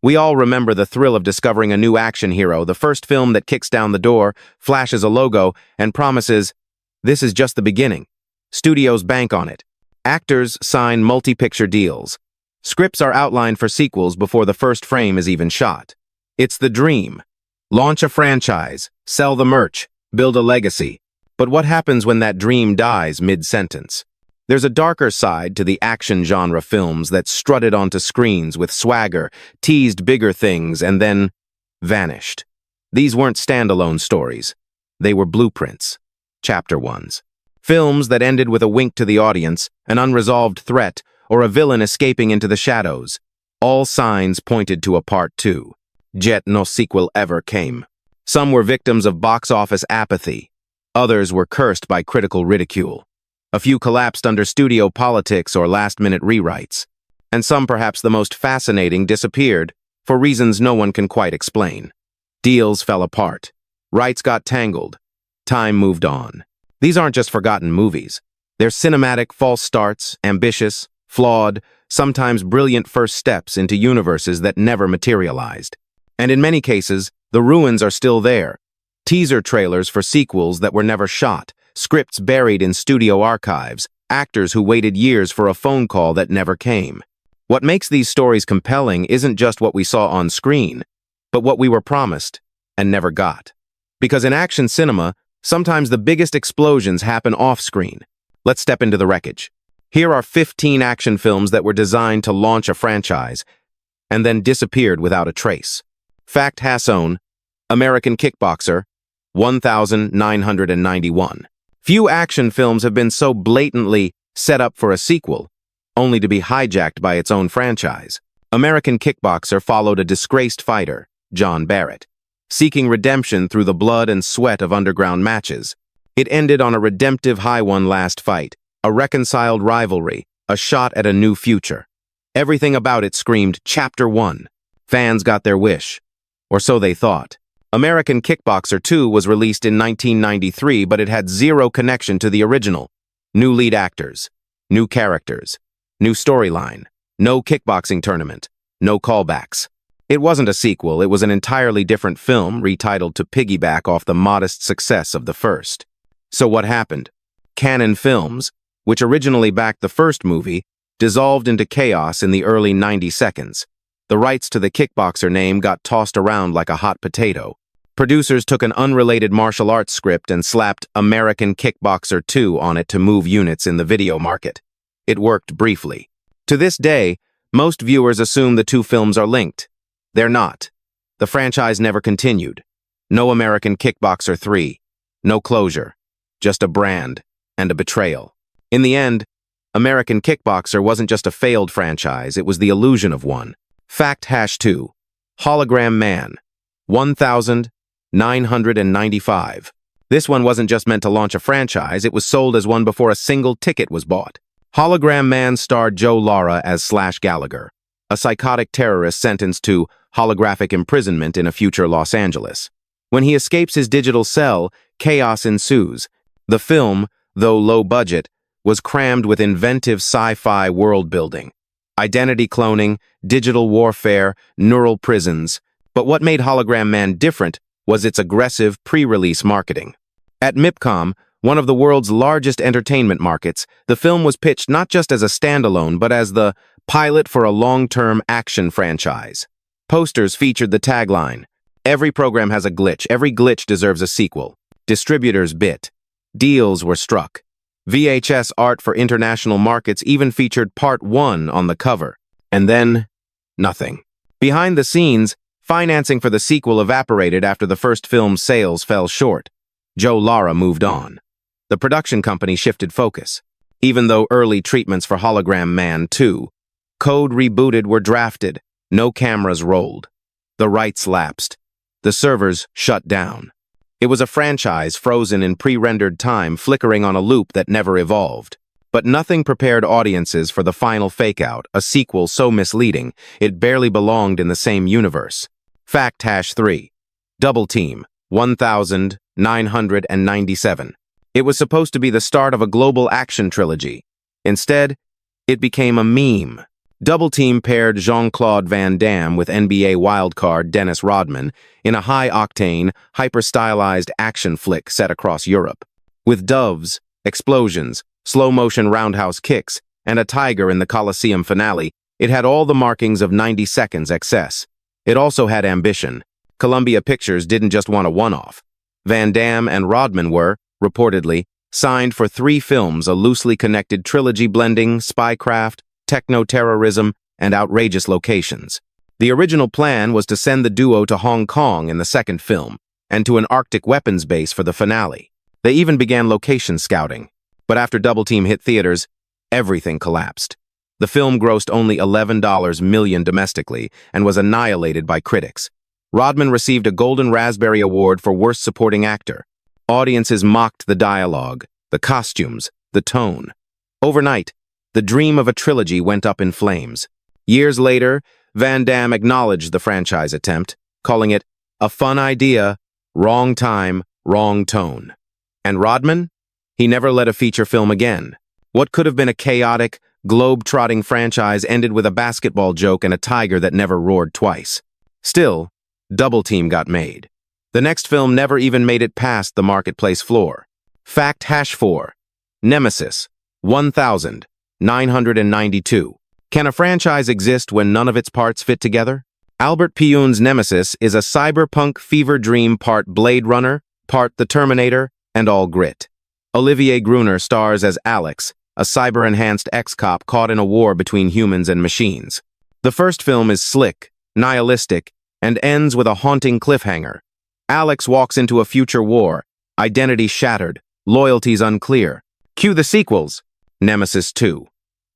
We all remember the thrill of discovering a new action hero, the first film that kicks down the door, flashes a logo, and promises, "This is just the beginning." Studios bank on it. Actors sign multi-picture deals. Scripts are outlined for sequels before the first frame is even shot. It's the dream. Launch a franchise, sell the merch, build a legacy. But what happens when that dream dies mid-sentence? There's a darker side to the action genre films that strutted onto screens with swagger, teased bigger things, and then vanished. These weren't standalone stories. They were blueprints, chapter ones. Films that ended with a wink to the audience, an unresolved threat, or a villain escaping into the shadows. All signs pointed to a part two. Yet no sequel ever came. Some were victims of box office apathy. Others were cursed by critical ridicule. A few collapsed under studio politics or last-minute rewrites. And some, perhaps the most fascinating, disappeared for reasons no one can quite explain. Deals fell apart. Rights got tangled. Time moved on. These aren't just forgotten movies. They're cinematic false starts, ambitious, flawed, sometimes brilliant first steps into universes that never materialized. And in many cases, the ruins are still there. Teaser trailers for sequels that were never shot, scripts buried in studio archives, actors who waited years for a phone call that never came. What makes these stories compelling isn't just what we saw on screen, but what we were promised and never got. Because in action cinema, sometimes the biggest explosions happen off-screen. Let's step into the wreckage. Here are 15 action films that were designed to launch a franchise and then disappeared without a trace. Fact Hasson, American Kickboxer, 1991. Few action films have been so blatantly set up for a sequel, only to be hijacked by its own franchise. American Kickboxer followed a disgraced fighter, John Barrett, seeking redemption through the blood and sweat of underground matches. It ended on a redemptive high-won last fight, a reconciled rivalry, a shot at a new future. Everything about it screamed, Chapter 1. Fans got their wish. Or so they thought. American Kickboxer 2 was released in 1993, but it had zero connection to the original. New lead actors, new characters, new storyline, no kickboxing tournament, no callbacks. It wasn't a sequel, it was an entirely different film retitled to piggyback off the modest success of the first. So what happened? Canon Films, which originally backed the first movie, dissolved into chaos in the early 90 seconds. The rights to the Kickboxer name got tossed around like a hot potato. Producers took an unrelated martial arts script and slapped American Kickboxer 2 on it to move units in the video market. It worked briefly. To this day, most viewers assume the two films are linked. They're not. The franchise never continued. No American Kickboxer 3. No closure. Just a brand and a betrayal. In the end, American Kickboxer wasn't just a failed franchise, it was the illusion of one. Fact #2. Hologram Man. 1995. This one wasn't just meant to launch a franchise, it was sold as one before a single ticket was bought. Hologram Man starred Joe Lara as Slash Gallagher, a psychotic terrorist sentenced to holographic imprisonment in a future Los Angeles. When he escapes his digital cell, chaos ensues. The film, though low budget, was crammed with inventive sci-fi world-building. Identity cloning, digital warfare, neural prisons. But what made Hologram Man different was its aggressive pre-release marketing. At MIPCOM, one of the world's largest entertainment markets, the film was pitched not just as a standalone, but as the pilot for a long-term action franchise. Posters featured the tagline, "Every program has a glitch. Every glitch deserves a sequel." Distributors bit. Deals were struck. VHS art for international markets even featured Part 1 on the cover. And then, nothing. Behind the scenes, financing for the sequel evaporated after the first film's sales fell short. Joe Lara moved on. The production company shifted focus. Even though early treatments for Hologram Man 2, code rebooted were drafted, no cameras rolled. The rights lapsed. The servers shut down. It was a franchise frozen in pre-rendered time, flickering on a loop that never evolved. But nothing prepared audiences for the final fake-out, a sequel so misleading, it barely belonged in the same universe. Fact #3. Double Team, 1997. It was supposed to be the start of a global action trilogy. Instead, it became a meme. Double Team paired Jean-Claude Van Damme with NBA wildcard Dennis Rodman in a high-octane, hyper-stylized action flick set across Europe. With doves, explosions, slow-motion roundhouse kicks, and a tiger in the Coliseum finale, it had all the markings of 90 seconds excess. It also had ambition. Columbia Pictures didn't just want a one-off. Van Damme and Rodman were, reportedly, signed for 3 films, a loosely connected trilogy blending spycraft, techno-terrorism, and outrageous locations. The original plan was to send the duo to Hong Kong in the second film, and to an Arctic weapons base for the finale. They even began location scouting. But after Double Team hit theaters, everything collapsed. The film grossed only $11 million domestically and was annihilated by critics. Rodman received a Golden Raspberry Award for Worst Supporting Actor. Audiences mocked the dialogue, the costumes, the tone. Overnight, the dream of a trilogy went up in flames. Years later, Van Damme acknowledged the franchise attempt, calling it a fun idea, wrong time, wrong tone. And Rodman? He never led a feature film again. What could have been a chaotic, globe-trotting franchise ended with a basketball joke and a tiger that never roared twice. Still, Double Team got made. The next film never even made it past the marketplace floor. Fact #4. Nemesis, 1992. Can a franchise exist when none of its parts fit together? Albert Pyun's Nemesis is a cyberpunk fever dream, part Blade Runner, part The Terminator, and all grit. Olivier Gruner stars as Alex, a cyber-enhanced ex-cop caught in a war between humans and machines. The first film is slick, nihilistic, and ends with a haunting cliffhanger. Alex walks into a future war, identity shattered, loyalties unclear. Cue the sequels. Nemesis 2.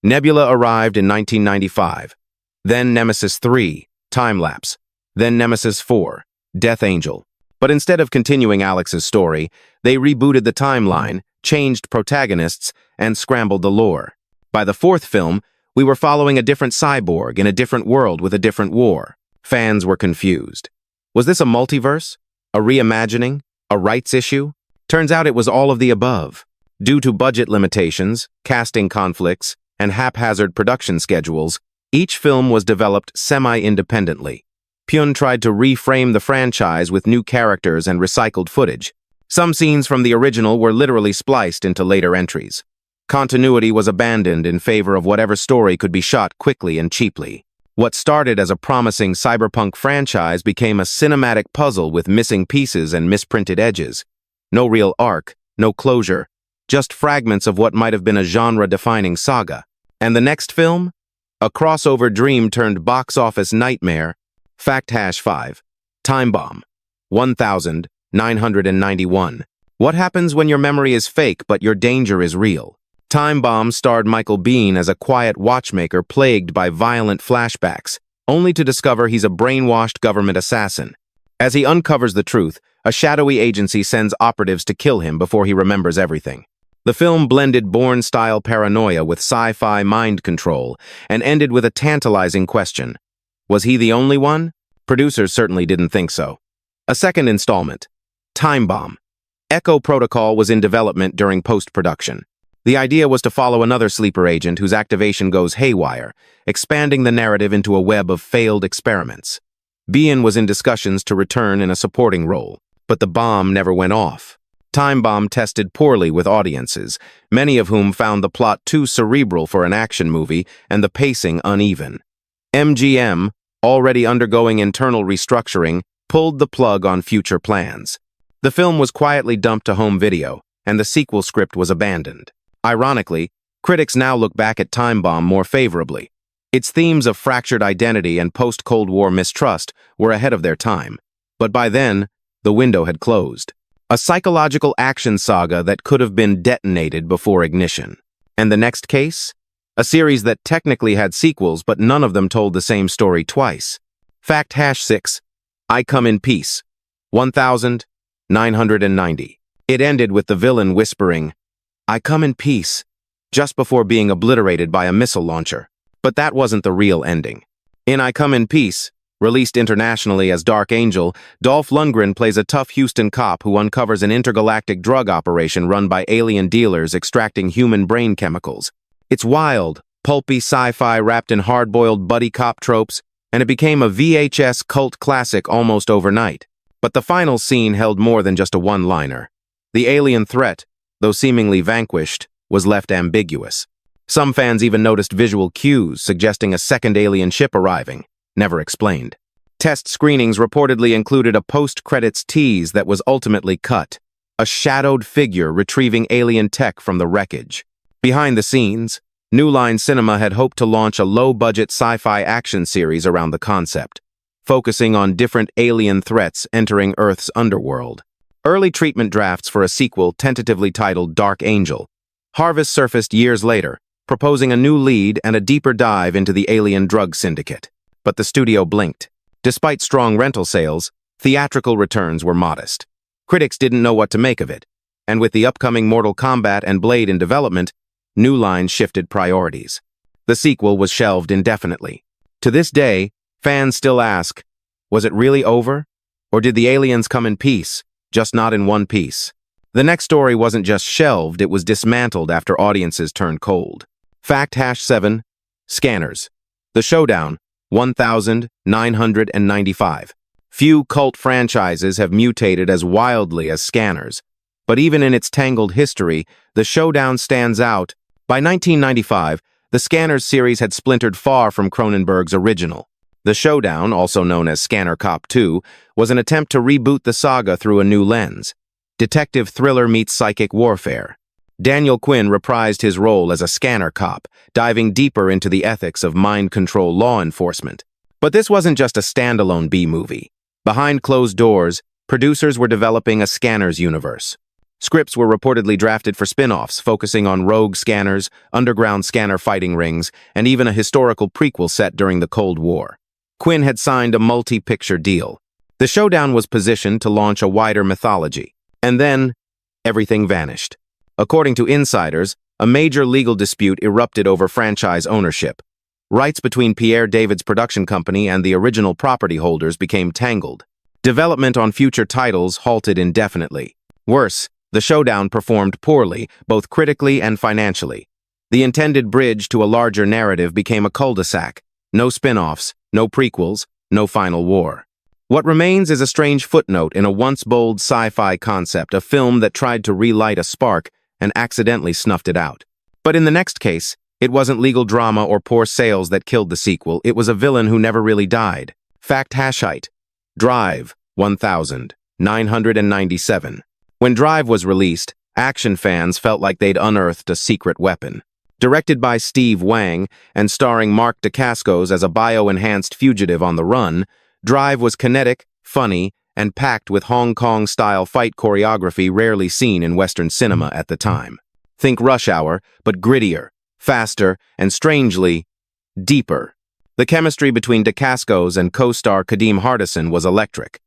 Nebula arrived in 1995. Then Nemesis 3, Time-Lapse. Then Nemesis 4, Death Angel. But instead of continuing Alex's story, they rebooted the timeline, changed protagonists, and scrambled the lore. By the fourth film, we were following a different cyborg in a different world with a different war. Fans were confused. Was this a multiverse? A reimagining? A rights issue? Turns out it was all of the above. Due to budget limitations, casting conflicts, and haphazard production schedules, each film was developed semi-independently. Pyun tried to reframe the franchise with new characters and recycled footage. Some scenes from the original were literally spliced into later entries. Continuity was abandoned in favor of whatever story could be shot quickly and cheaply. What started as a promising cyberpunk franchise became a cinematic puzzle with missing pieces and misprinted edges. No real arc, no closure, just fragments of what might have been a genre-defining saga. And the next film? A crossover dream turned box office nightmare. Fact #5. Time Bomb, 1991. What happens when your memory is fake but your danger is real? Time Bomb starred Michael Biehn as a quiet watchmaker plagued by violent flashbacks, only to discover he's a brainwashed government assassin. As he uncovers the truth, a shadowy agency sends operatives to kill him before he remembers everything. The film blended Bourne-style paranoia with sci-fi mind control and ended with a tantalizing question. Was he the only one? Producers certainly didn't think so. A second installment, Time Bomb. Echo Protocol was in development during post-production. The idea was to follow another sleeper agent whose activation goes haywire, expanding the narrative into a web of failed experiments. Biehn was in discussions to return in a supporting role, but the bomb never went off. Time Bomb tested poorly with audiences, many of whom found the plot too cerebral for an action movie and the pacing uneven. MGM, already undergoing internal restructuring, pulled the plug on future plans. The film was quietly dumped to home video, and the sequel script was abandoned. Ironically, critics now look back at Time Bomb more favorably. Its themes of fractured identity and post-Cold War mistrust were ahead of their time. But by then, the window had closed. A psychological action saga that could have been detonated before ignition. And the next case? A series that technically had sequels, but none of them told the same story twice. Fact #6. I Come in Peace, 1990. It ended with the villain whispering, "I come in peace," just before being obliterated by a missile launcher. But that wasn't the real ending. In I Come in Peace, released internationally as Dark Angel, Dolph Lundgren plays a tough Houston cop who uncovers an intergalactic drug operation run by alien dealers extracting human brain chemicals. It's wild, pulpy sci-fi wrapped in hard-boiled buddy cop tropes, and it became a VHS cult classic almost overnight. But the final scene held more than just a one-liner. The alien threat, though seemingly vanquished, was left ambiguous. Some fans even noticed visual cues suggesting a second alien ship arriving, never explained. Test screenings reportedly included a post-credits tease that was ultimately cut, a shadowed figure retrieving alien tech from the wreckage. Behind the scenes, New Line Cinema had hoped to launch a low-budget sci-fi action series around the concept, focusing on different alien threats entering Earth's underworld. Early treatment drafts for a sequel tentatively titled Dark Angel Harvest surfaced years later, proposing a new lead and a deeper dive into the alien drug syndicate. But the studio blinked. Despite strong rental sales, theatrical returns were modest. Critics didn't know what to make of it, and with the upcoming Mortal Kombat and Blade in development, New Line shifted priorities. The sequel was shelved indefinitely. To this day, fans still ask, was it really over? Or did the aliens come in peace, just not in one piece? The next story wasn't just shelved, it was dismantled after audiences turned cold. Fact #7, Scanners. The Showdown, 1995. Few cult franchises have mutated as wildly as Scanners, but even in its tangled history, The Showdown stands out. By 1995, the Scanners series had splintered far from Cronenberg's original. The Showdown, also known as Scanner Cop 2, was an attempt to reboot the saga through a new lens. Detective thriller meets psychic warfare. Daniel Quinn reprised his role as a scanner cop, diving deeper into the ethics of mind control law enforcement. But this wasn't just a standalone B-movie. Behind closed doors, producers were developing a Scanners universe. Scripts were reportedly drafted for spin-offs, focusing on rogue scanners, underground scanner fighting rings, and even a historical prequel set during the Cold War. Quinn had signed a multi-picture deal. The Showdown was positioned to launch a wider mythology. And then, everything vanished. According to insiders, a major legal dispute erupted over franchise ownership. Rights between Pierre David's production company and the original property holders became tangled. Development on future titles halted indefinitely. Worse, The Showdown performed poorly, both critically and financially. The intended bridge to a larger narrative became a cul-de-sac. No spin-offs, no prequels, no final war. What remains is a strange footnote in a once bold sci-fi concept, a film that tried to relight a spark and accidentally snuffed it out. But in the next case, it wasn't legal drama or poor sales that killed the sequel, it was a villain who never really died. Fact #8. Drive, 1997. When Drive was released, action fans felt like they'd unearthed a secret weapon. Directed by Steve Wang and starring Mark Dacascos as a bio-enhanced fugitive on the run, Drive was kinetic, funny, and packed with Hong Kong-style fight choreography rarely seen in Western cinema at the time. Think Rush Hour, but grittier, faster, and strangely, deeper. The chemistry between Dacascos and co-star Kadeem Hardison was electric.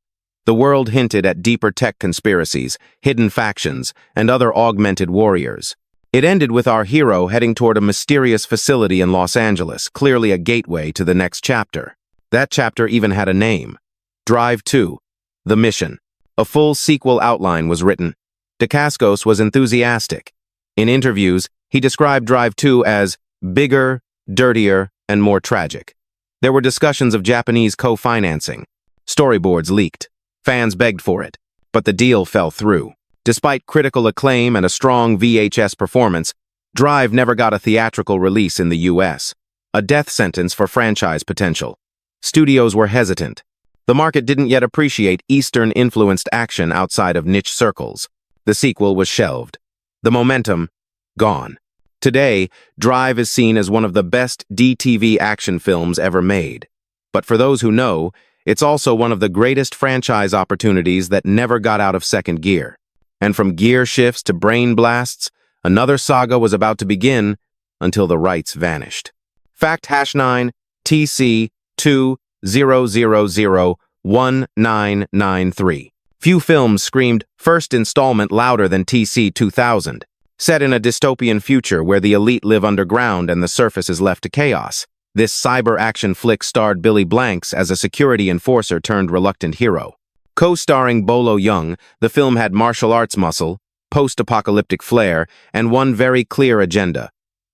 The world hinted at deeper tech conspiracies, hidden factions, and other augmented warriors. It ended with our hero heading toward a mysterious facility in Los Angeles, clearly a gateway to the next chapter. That chapter even had a name. Drive 2. The Mission. A full sequel outline was written. Dacascos was enthusiastic. In interviews, he described Drive 2 as bigger, dirtier, and more tragic. There were discussions of Japanese co-financing. Storyboards leaked. Fans begged for it. But the deal fell through. Despite critical acclaim and a strong VHS performance, Drive never got a theatrical release in the US. A death sentence for franchise potential. Studios were hesitant. The market didn't yet appreciate Eastern-influenced action outside of niche circles. The sequel was shelved. The momentum, gone. Today, Drive is seen as one of the best DTV action films ever made. But for those who know, it's also one of the greatest franchise opportunities that never got out of second gear. And from gear shifts to brain blasts, another saga was about to begin until the rights vanished. Fact #9, TC 20001993. Few films screamed first installment louder than TC 2000. Set in a dystopian future where the elite live underground and the surface is left to chaos, this cyber action flick starred Billy Blanks as a security enforcer turned reluctant hero. Co-starring Bolo Young, the film had martial arts muscle, post-apocalyptic flair, and one very clear agenda: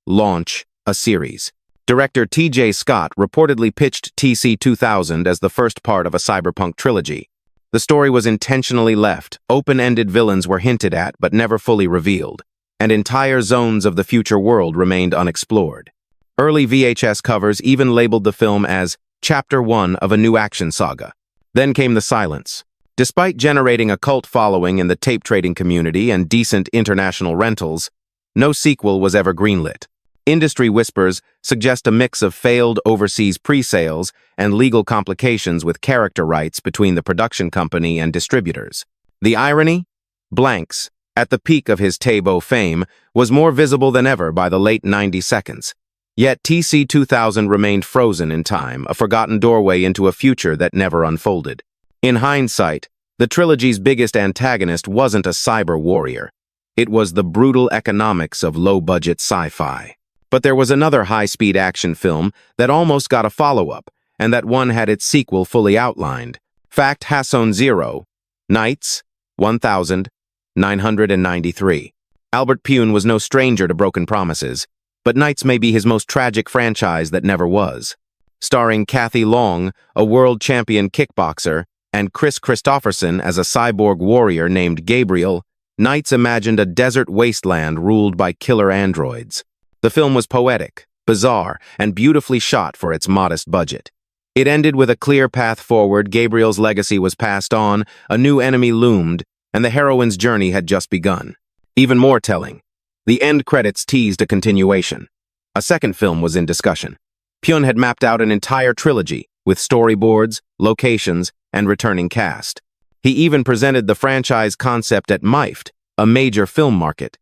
launch a series. Director T.J. Scott reportedly pitched TC-2000 as the first part of a cyberpunk trilogy. The story was intentionally left, open-ended villains were hinted at but never fully revealed, and entire zones of the future world remained unexplored. Early VHS covers even labeled the film as Chapter 1 of a new action saga. Then came the silence. Despite generating a cult following in the tape trading community and decent international rentals, no sequel was ever greenlit. Industry whispers suggest a mix of failed overseas pre-sales and legal complications with character rights between the production company and distributors. The irony? Blanks, at the peak of his Tabo fame, was more visible than ever by the late 90 seconds. Yet TC-2000 remained frozen in time, a forgotten doorway into a future that never unfolded. In hindsight, the trilogy's biggest antagonist wasn't a cyber warrior. It was the brutal economics of low-budget sci-fi. But there was another high-speed action film that almost got a follow-up, and that one had its sequel fully outlined. Fact Hasson 0, Nights, 1993. Albert Pune was no stranger to broken promises, but Nights may be his most tragic franchise that never was. Starring Kathy Long, a world champion kickboxer, and Chris Christopherson as a cyborg warrior named Gabriel, Nights imagined a desert wasteland ruled by killer androids. The film was poetic, bizarre, and beautifully shot for its modest budget. It ended with a clear path forward. Gabriel's legacy was passed on, a new enemy loomed, and the heroine's journey had just begun. Even more telling, the end credits teased a continuation. A second film was in discussion. Pune had mapped out an entire trilogy, with storyboards, locations, and returning cast. He even presented the franchise concept at MIFT, a major film market.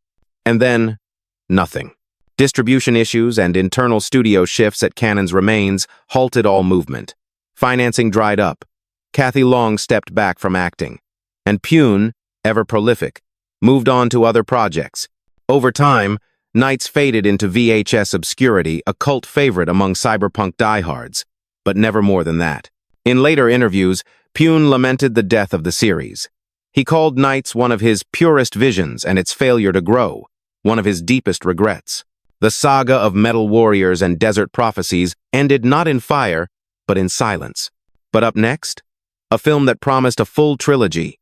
And then, nothing. Distribution issues and internal studio shifts at Canon's remains halted all movement. Financing dried up. Kathy Long stepped back from acting. And Pune, ever prolific, moved on to other projects. Over time, Nights faded into VHS obscurity, a cult favorite among cyberpunk diehards, but never more than that. In later interviews, Pune lamented the death of the series. He called Nights one of his purest visions and its failure to grow, one of his deepest regrets. The saga of metal warriors and desert prophecies ended not in fire, but in silence. But up next, a film that promised a full trilogy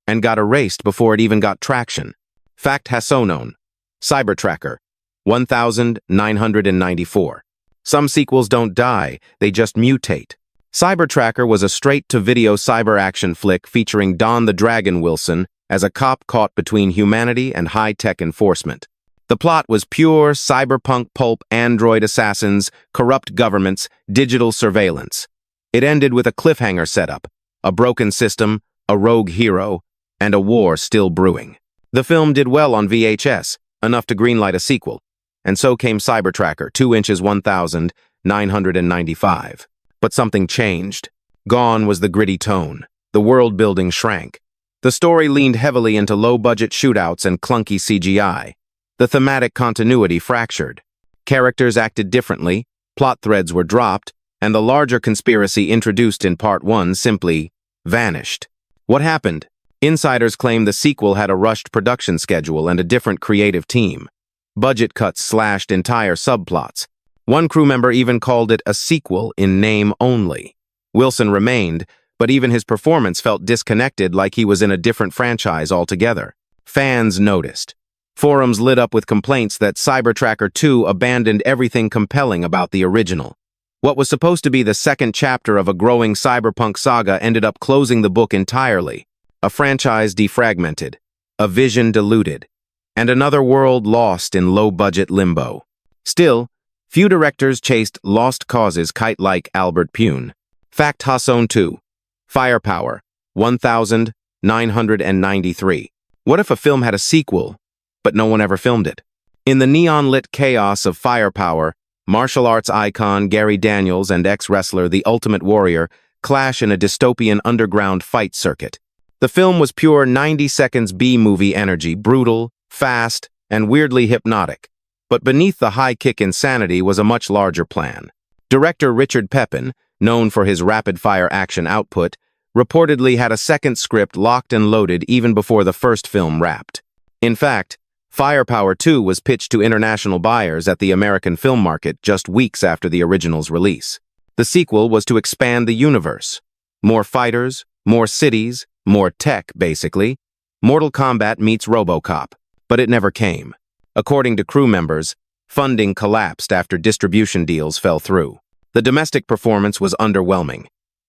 and got erased before it even got traction. Fact Hassonon, Cybertracker, 1994. Some sequels don't die, they just mutate. Cybertracker was a straight-to-video cyber action flick featuring Don the Dragon Wilson as a cop caught between humanity and high-tech enforcement. The plot was pure cyberpunk pulp, android assassins, corrupt governments, digital surveillance. It ended with a cliffhanger setup, a broken system, a rogue hero, and a war still brewing. The film did well on VHS, enough to greenlight a sequel, and so came Cybertracker, 2 inches 1995. But something changed. Gone was the gritty tone. The world-building shrank. The story leaned heavily into low-budget shootouts and clunky CGI. The thematic continuity fractured. Characters acted differently, plot threads were dropped, and the larger conspiracy introduced in Part 1 simply vanished. What happened? Insiders claim the sequel had a rushed production schedule and a different creative team. Budget cuts slashed entire subplots. One crew member even called it a sequel in name only. Wilson remained, but even his performance felt disconnected, like he was in a different franchise altogether. Fans noticed. Forums lit up with complaints that Cybertracker 2 abandoned everything compelling about the original. What was supposed to be the second chapter of a growing cyberpunk saga ended up closing the book entirely. A franchise defragmented, a vision diluted, and another world lost in low-budget limbo. Still, few directors chased lost causes quite like Albert Pune. Fact Hasson 2, Firepower, 1993. What if a film had a sequel, but no one ever filmed it? In the neon-lit chaos of Firepower, martial arts icon Gary Daniels and ex-wrestler The Ultimate Warrior clash in a dystopian underground fight circuit. The film was pure 90 seconds B-movie energy, brutal, fast, and weirdly hypnotic. But beneath the high-kick insanity was a much larger plan. Director Richard Pepin, known for his rapid-fire action output, reportedly had a second script locked and loaded even before the first film wrapped. In fact, Firepower 2 was pitched to international buyers at the American film market just weeks after the original's release. The sequel was to expand the universe. More fighters, more cities, more tech, basically. Mortal Kombat meets RoboCop, but it never came. According to crew members, funding collapsed after distribution deals fell through. The domestic performance was underwhelming.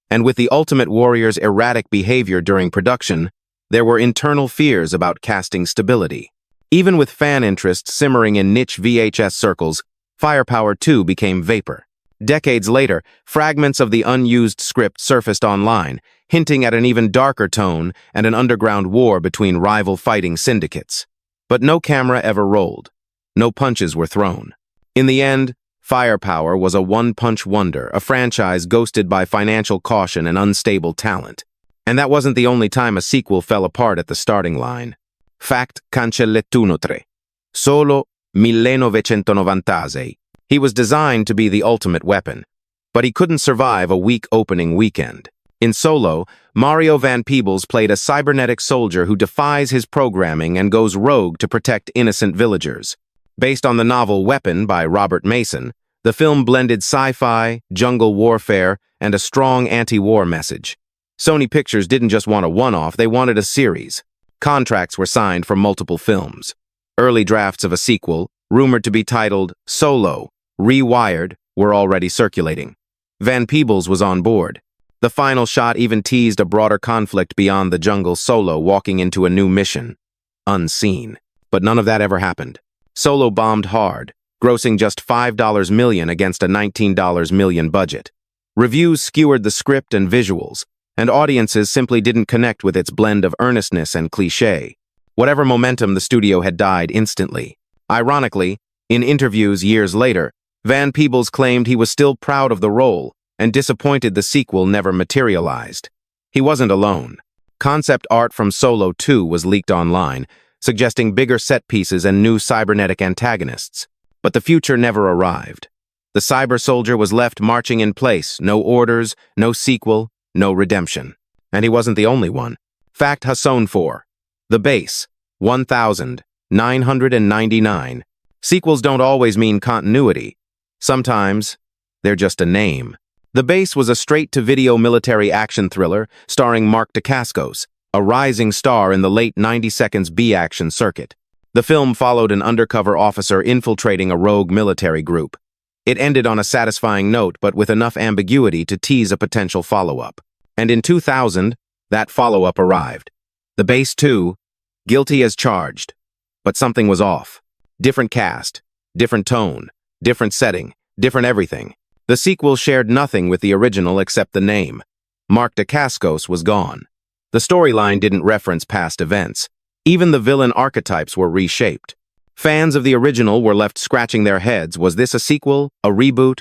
And with the Ultimate Warrior's erratic behavior during production, there were internal fears about casting stability. Even with fan interest simmering in niche VHS circles, Firepower 2 became vapor. Decades later, fragments of the unused script surfaced online, hinting at an even darker tone and an underground war between rival fighting syndicates. But no camera ever rolled. No punches were thrown. In the end, Firepower was a one-punch wonder, a franchise ghosted by financial caution and unstable talent. And that wasn't the only time a sequel fell apart at the starting line. Fact cancellettunotre. Solo 1996. He was designed to be the ultimate weapon, but he couldn't survive a weak opening weekend. In Solo, Mario Van Peebles played a cybernetic soldier who defies his programming and goes rogue to protect innocent villagers. Based on the novel Weapon by Robert Mason, the film blended sci-fi, jungle warfare, and a strong anti-war message. Sony Pictures didn't just want a one-off, they wanted a series. Contracts were signed for multiple films. Early drafts of a sequel, rumored to be titled Solo, Rewired, were already circulating. Van Peebles was on board. The final shot even teased a broader conflict beyond the jungle Solo walking into a new mission. Unseen. But none of that ever happened. Solo bombed hard, grossing just $5 million against a $19 million budget. Reviews skewered the script and visuals, and audiences simply didn't connect with its blend of earnestness and cliché. Whatever momentum the studio had died instantly. Ironically, in interviews years later, Van Peebles claimed he was still proud of the role and disappointed the sequel never materialized. He wasn't alone. Concept art from Solo 2 was leaked online, suggesting bigger set pieces and new cybernetic antagonists. But the future never arrived. The cyber soldier was left marching in place, no orders, no sequel, no redemption. And he wasn't the only one. Fact Hasson 4. The Base, 1999. Sequels don't always mean continuity. Sometimes, they're just a name. The Base was a straight-to-video military action thriller starring Mark Dacascos, a rising star in the late 90-seconds B-action circuit. The film followed an undercover officer infiltrating a rogue military group. It ended on a satisfying note, but with enough ambiguity to tease a potential follow-up. And in 2000, that follow-up arrived. The Base 2, guilty as charged. But something was off. Different cast, different tone, different setting, different everything. The sequel shared nothing with the original except the name. Mark Dacascos was gone. The storyline didn't reference past events. Even the villain archetypes were reshaped. Fans of the original were left scratching their heads. Was this a sequel, a reboot,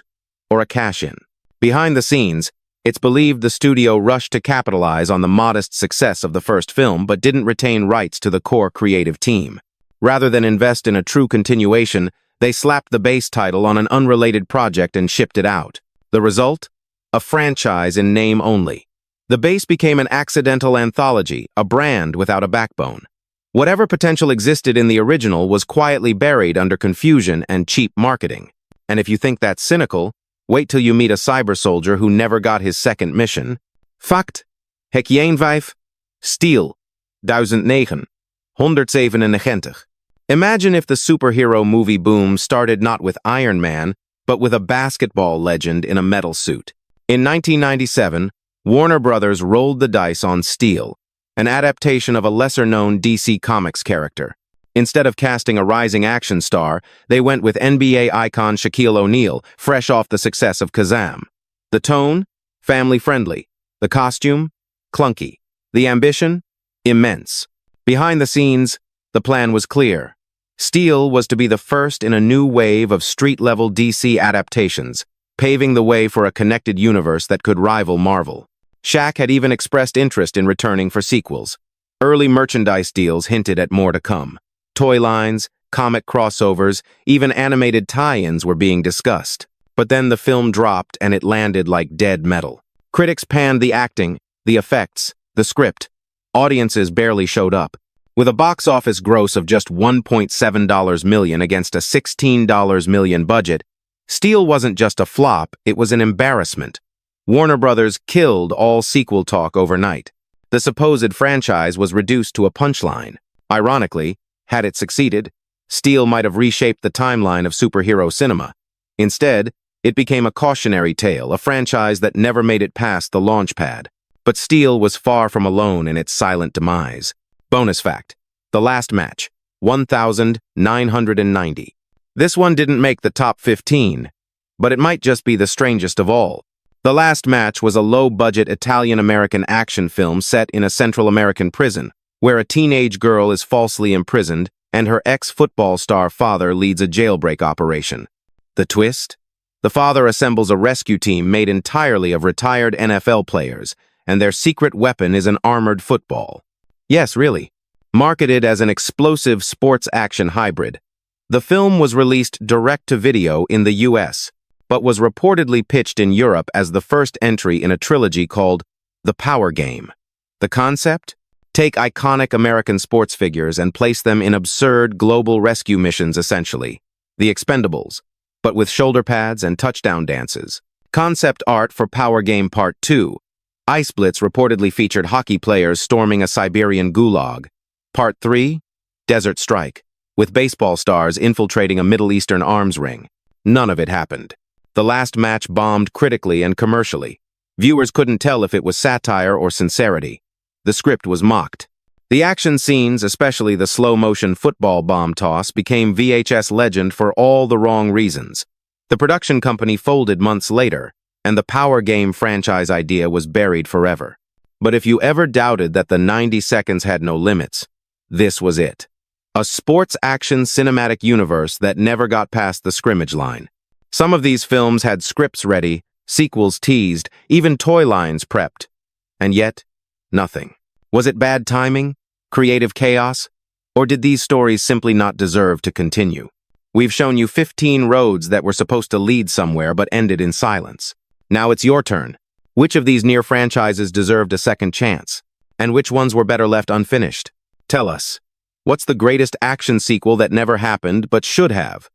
or a cash-in? Behind the scenes, it's believed the studio rushed to capitalize on the modest success of the first film but didn't retain rights to the core creative team. Rather than invest in a true continuation, they slapped the Base title on an unrelated project and shipped it out. The result? A franchise in name only. The Base became an accidental anthology, a brand without a backbone. Whatever potential existed in the original was quietly buried under confusion and cheap marketing. And if you think that's cynical, wait till you meet a cyber soldier who never got his second mission. Fact, heb je een vijf? Steel, 1009, 197. Imagine if the superhero movie boom started not with Iron Man, but with a basketball legend in a metal suit. In 1997, Warner Brothers rolled the dice on Steel, an adaptation of a lesser-known DC Comics character. Instead of casting a rising action star, they went with NBA icon Shaquille O'Neal, fresh off the success of Kazam. The tone? Family-friendly. The costume? Clunky. The ambition? Immense. Behind the scenes, the plan was clear. Steel was to be the first in a new wave of street-level DC adaptations, paving the way for a connected universe that could rival Marvel. Shaq had even expressed interest in returning for sequels. Early merchandise deals hinted at more to come. Toy lines, comic crossovers, even animated tie-ins were being discussed. But then the film dropped and it landed like dead metal. Critics panned the acting, the effects, the script. Audiences barely showed up. With a box office gross of just $1.7 million against a $16 million budget, Steel wasn't just a flop, it was an embarrassment. Warner Brothers killed all sequel talk overnight. The supposed franchise was reduced to a punchline. Ironically, had it succeeded, Steel might have reshaped the timeline of superhero cinema. Instead, it became a cautionary tale, a franchise that never made it past the launch pad. But Steel was far from alone in its silent demise. Bonus fact: the last match, 1,990. This one didn't make the top 15, but it might just be the strangest of all. The Last Match was a low-budget Italian-American action film set in a Central American prison, where a teenage girl is falsely imprisoned and her ex-football star father leads a jailbreak operation. The twist? The father assembles a rescue team made entirely of retired NFL players, and their secret weapon is an armored football. Yes, really. Marketed as an explosive sports action hybrid, the film was released direct-to-video in the US, but was reportedly pitched in Europe as the first entry in a trilogy called The Power Game. The concept? Take iconic American sports figures and place them in absurd global rescue missions, essentially. The Expendables, but with shoulder pads and touchdown dances. Concept art for Power Game Part 2. Ice Blitz reportedly featured hockey players storming a Siberian gulag. Part 3. Desert Strike, with baseball stars infiltrating a Middle Eastern arms ring. None of it happened. The Last Match bombed critically and commercially. Viewers couldn't tell if it was satire or sincerity. The script was mocked. The action scenes, especially the slow-motion football bomb toss, became VHS legend for all the wrong reasons. The production company folded months later, and the Power Game franchise idea was buried forever. But if you ever doubted that the 90 seconds had no limits, this was it. A sports action cinematic universe that never got past the scrimmage line. Some of these films had scripts ready, sequels teased, even toy lines prepped. And yet, nothing. Was it bad timing? Creative chaos? Or did these stories simply not deserve to continue? We've shown you 15 roads that were supposed to lead somewhere but ended in silence. Now it's your turn. Which of these near franchises deserved a second chance? And which ones were better left unfinished? Tell us. What's the greatest action sequel that never happened but should have?